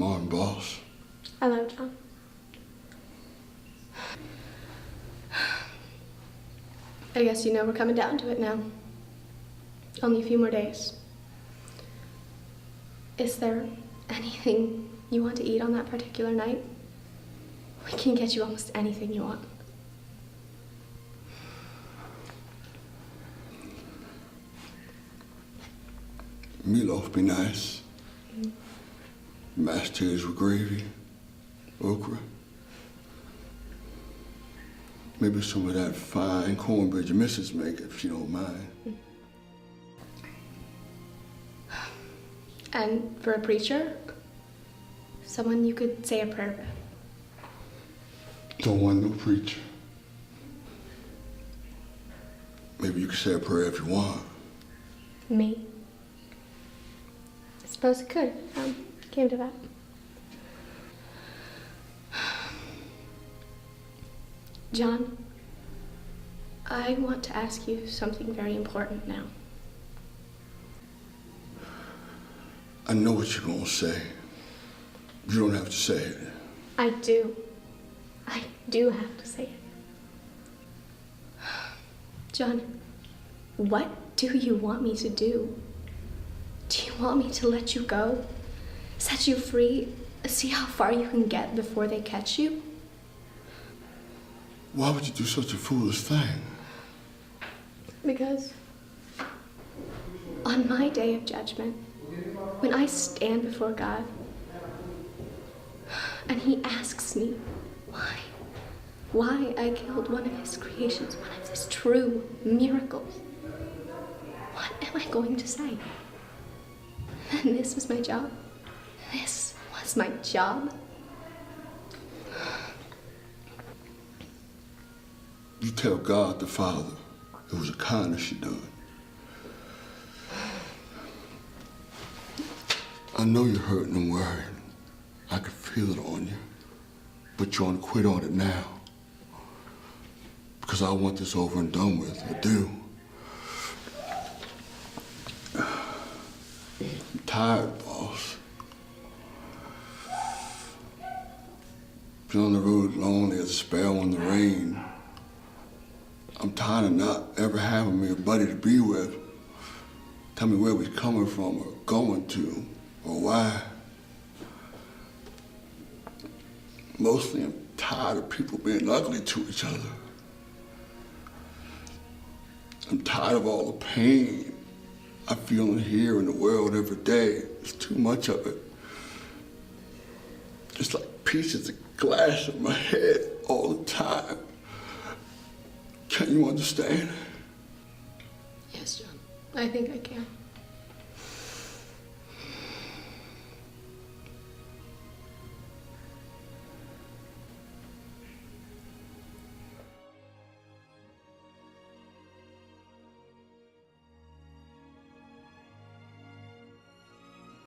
Martin, boss. Hello, John. I guess you know we're coming down to it now. Only a few more days. Is there anything you want to eat on that particular night? We can get you almost anything you want. Meatloaf be nice. Mashed potatoes with gravy, okra. Maybe some of that fine cornbread your missus make, if she don't mind. And for a preacher, someone you could say a prayer with. Don't want no preacher. Maybe you could say a prayer if you want. Me? I suppose it could. Came to that. John, I want to ask you something very important now. I know what you're gonna say. You don't have to say it. I do. I do have to say it. John, what do you want me to do? Do you want me to let you go? Set you free? See how far you can get before they catch you? Why would you do such a foolish thing? Because on my day of judgment, when I stand before God, and He asks me why I killed one of His creations, one of His true miracles, what am I going to say? And this was my job. This was my job. You tell God the Father it was a kindness you done. I know you're hurting and worried. I can feel it on you. But you want to quit on it now. Because I want this over and done with. I do. I'm tired, boss. Been on the road lonely as a sparrow in the rain. I'm tired of not ever having me a buddy to be with. Tell me where we're coming from or going to or why. Mostly I'm tired of people being ugly to each other. I'm tired of all the pain I feel in here in the world every day. It's too much of it. It's like pieces of glass in my head all the time. Can you understand? Yes, John. I think I can.